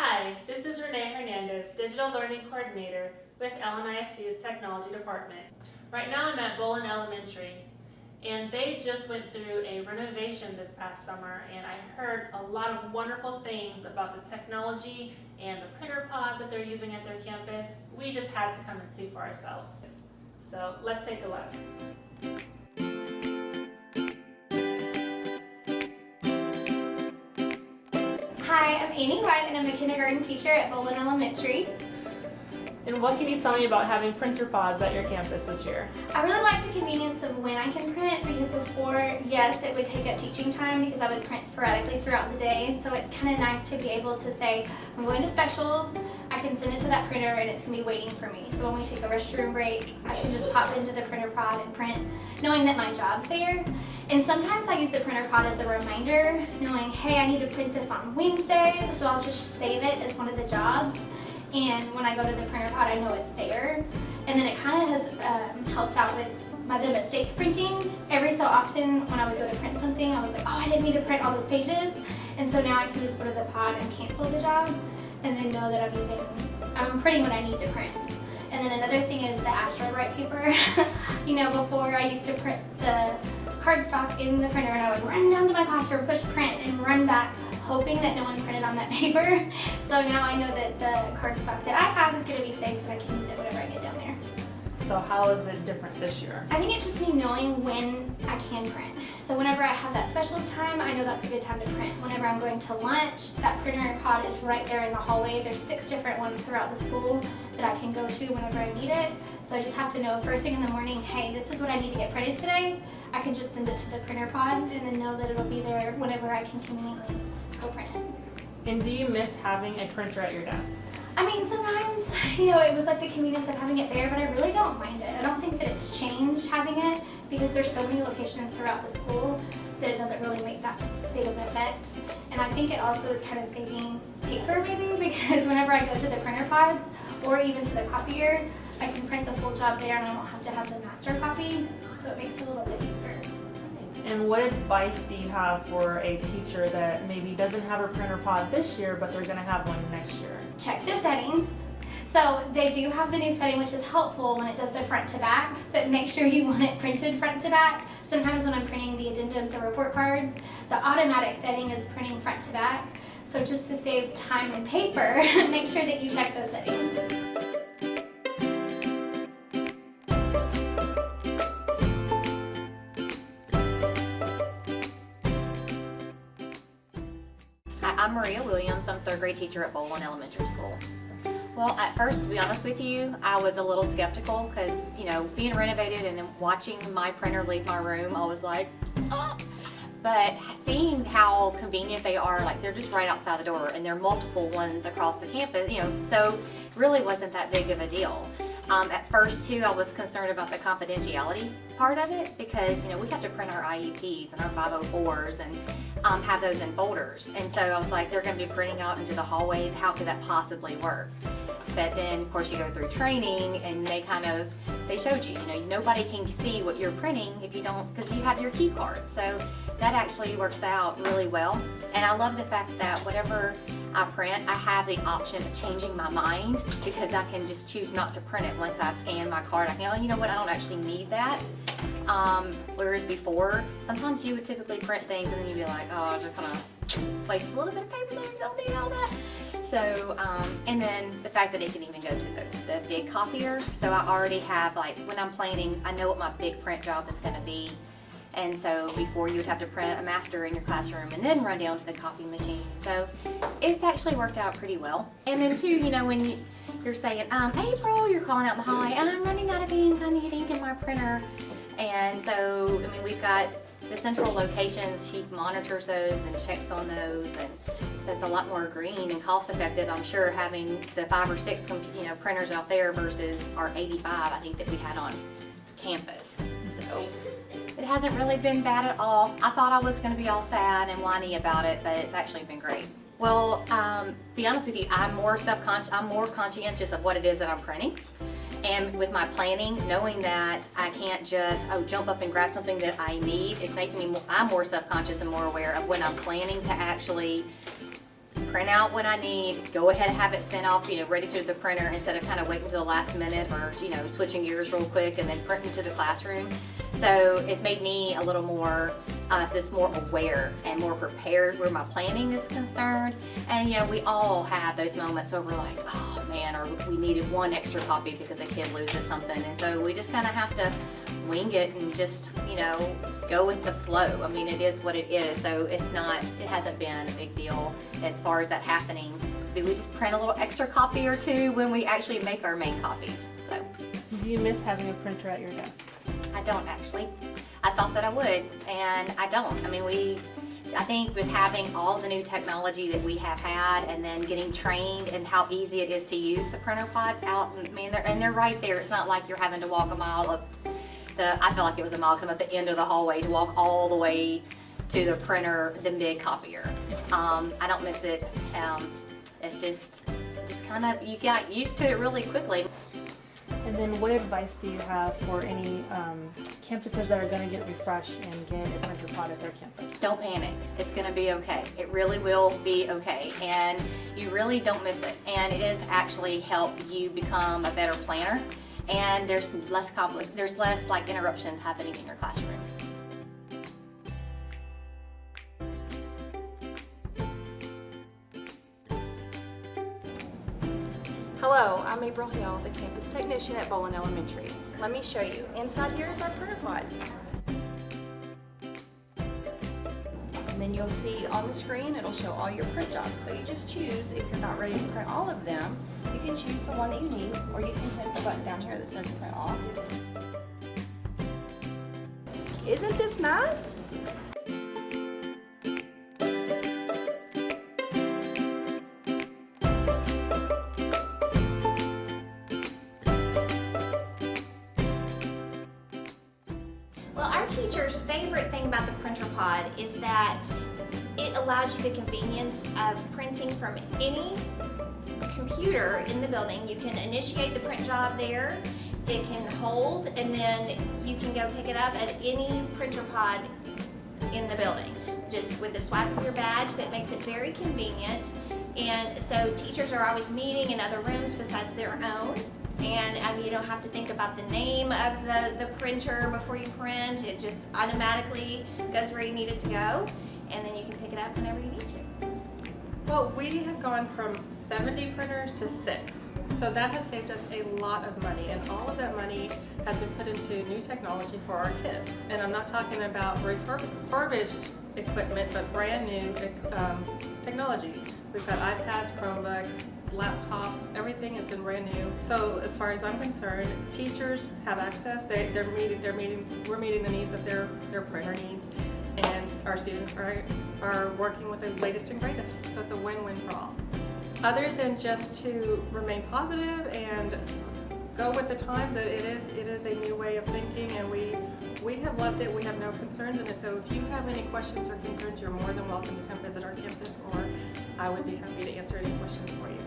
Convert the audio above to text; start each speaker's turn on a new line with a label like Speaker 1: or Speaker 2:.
Speaker 1: Hi, this is Renee Hernandez, Digital Learning Coordinator with LNISD's Technology Department. Right now I'm at Bolin Elementary, and they just went through a renovation this past summer, and I heard a lot of wonderful things about the technology and the printer pods that they're using at their campus. We just had to come and see for ourselves. So let's take a look.
Speaker 2: Hi, I'm Annie White and I'm a kindergarten teacher at Bolin Elementary.
Speaker 1: And what can you tell me about having printer pods at your campus this year?
Speaker 2: I really like the convenience of when I can print, because before, yes, it would take up teaching time because I would print sporadically throughout the day. So it's kind of nice to be able to say, I'm going to specials, I can send it to that printer and it's going to be waiting for me. So when we take a restroom break, I can just pop into the printer pod and print, knowing that my job's there. And sometimes I use the printer pod as a reminder, knowing, hey, I need to print this on Wednesday, so I'll just save it as one of the jobs. And when I go to the printer pod, I know it's there. And then it kind of has helped out with the mistake printing. Every so often when I would go to print something, I was like, oh, I didn't mean to print all those pages. And so now I can just go to the pod and cancel the job, and then know that I'm printing what I need to print. And then another thing is the AstroWrite paper. You know, before I used to print the cardstock in the printer, and I would run down to my classroom, push print, and run back, hoping that no one printed on that paper. So now I know that the cardstock that I have is going to be safe, and I can use it whenever I get down there.
Speaker 1: So how is it different this year?
Speaker 2: I think it's just me knowing when I can print. So whenever I have that specialist time, I know that's a good time to print. Whenever I'm going to lunch, that printer pod is right there in the hallway. There's 6 different ones throughout the school that I can go to whenever I need it. So I just have to know first thing in the morning, hey, this is what I need to get printed today. I can just send it to the printer pod and then know that it'll be there whenever I can conveniently go print it.
Speaker 1: And do you miss having a printer at your desk?
Speaker 2: I mean, sometimes, you know, it was like the convenience of having it there, but I really don't mind it. I don't think that it's changed having it, because there's so many locations throughout the school that it doesn't really make that big of an effect. And I think it also is kind of saving paper maybe, because whenever I go to the printer pods or even to the copier, I can print the full job there and I don't have to have the master copy, so it makes it a little bit easier.
Speaker 1: And what advice do you have for a teacher that maybe doesn't have a printer pod this year, but they're going to have one next year?
Speaker 2: Check the settings. So they do have the new setting, which is helpful when it does the front to back, but make sure you want it printed front to back. Sometimes when I'm printing the addendums or report cards, the automatic setting is printing front to back. So just to save time and paper, make sure that you check those settings.
Speaker 3: I'm Maria Williams. I'm 3rd grade teacher at Bolin Elementary School. Well, at first, to be honest with you, I was a little skeptical because, you know, being renovated and then watching my printer leave my room, I was like, oh. But seeing how convenient they are, like they're just right outside the door, and there are multiple ones across the campus, you know, so really wasn't that big of a deal. At first too, I was concerned about the confidentiality part of it, because, you know, we have to print our IEPs and our 504s and have those in folders. And so I was like, they're going to be printing out into the hallway. How could that possibly work? But then, of course, you go through training and they showed you, you know, nobody can see what you're printing if you don't, because you have your key card. So that actually works out really well. And I love the fact that whatever I print, I have the option of changing my mind, because I can just choose not to print it once I scan my card. I can, oh, you know what, I don't actually need that. Whereas before, sometimes you would typically print things and then you'd be like, oh, I just kind of place a little bit of paper there, don't need all that. So, and then the fact that it can even go to the big copier. So I already have, like, when I'm planning, I know what my big print job is going to be. And so before, you would have to print a master in your classroom and then run down to the copy machine. So it's actually worked out pretty well. And then too, you know, when you're saying, April, you're calling out in the hallway, I'm running out of ink, I need ink in my printer. And so, I mean, we've got the central locations, she monitors those and checks on those, and so it's a lot more green and cost effective, I'm sure, having the 5 or 6 printers out there versus our 85 I think that we had on campus. So it hasn't really been bad at all. I thought I was going to be all sad and whiny about it, but it's actually been great. Well, to be honest with you, I'm more conscientious of what it is that I'm printing. And with my planning, knowing that I can't just jump up and grab something that I need, it's making me I'm more self-conscious and more aware of when I'm planning to actually print out what I need, go ahead and have it sent off, ready to the printer instead of kind of waiting to the last minute or, switching gears real quick and then printing to the classroom. So it's made me a little more, just more aware and more prepared where my planning is concerned. And we all have those moments where we're like, oh man, or we needed one extra copy because a kid loses something. And so we just kind of have to wing it and just, go with the flow. I mean, it is what it is. So it hasn't been a big deal as far as that happening. We just print a little extra copy or two when we actually make our main copies. So.
Speaker 1: Do you miss having a printer at your desk?
Speaker 3: I don't actually. I thought that I would, and I don't. I mean, I think with having all the new technology that we have had and then getting trained and how easy it is to use the printer pods out, they're right there. It's not like you're having to walk a mile up I feel like it was a mile because I'm at the end of the hallway to walk all the way to the printer, the big copier. I don't miss it. It's just kind of, you got used to it really quickly.
Speaker 1: And then what advice do you have for any campuses that are going to get refreshed and get a printer pod at their campus?
Speaker 3: Don't panic. It's going to be okay. It really will be okay. And you really don't miss it. And it is actually help you become a better planner. And there's less conflict. There's less like interruptions happening in your classroom.
Speaker 4: Hello, I'm April Hill, the campus technician at Bolin Elementary. Let me show you. Inside here is our printer pod. And then you'll see on the screen, it'll show all your print jobs. So you just choose, if you're not ready to print all of them, you can choose the one that you need, or you can hit the button down here that says print off. Isn't this nice? Well, our teacher's favorite thing about the printer pod is that it allows you the convenience of printing from any computer in the building. You can initiate the print job there, it can hold, and then you can go pick it up at any printer pod in the building, just with the swipe of your badge, so it makes it very convenient. And so teachers are always meeting in other rooms besides their own. And you don't have to think about the name of the printer before you print. It just automatically goes where you need it to go, and then you can pick it up whenever you need to.
Speaker 5: Well, we have gone from 70 printers to 6. So that has saved us a lot of money, and all of that money has been put into new technology for our kids. And I'm not talking about refurbished equipment, but brand new technology. We've got iPads, Chromebooks, laptops, everything has been brand new. So as far as I'm concerned, teachers have access. We're meeting the needs of their printer needs, and our students are working with the latest and greatest. So it's a win-win for all. Other than just to remain positive and go with the times, that it is a new way of thinking, and we have loved it. We have no concerns in it. So if you have any questions or concerns, you're more than welcome to come visit our campus, or I would be happy to answer any questions for you.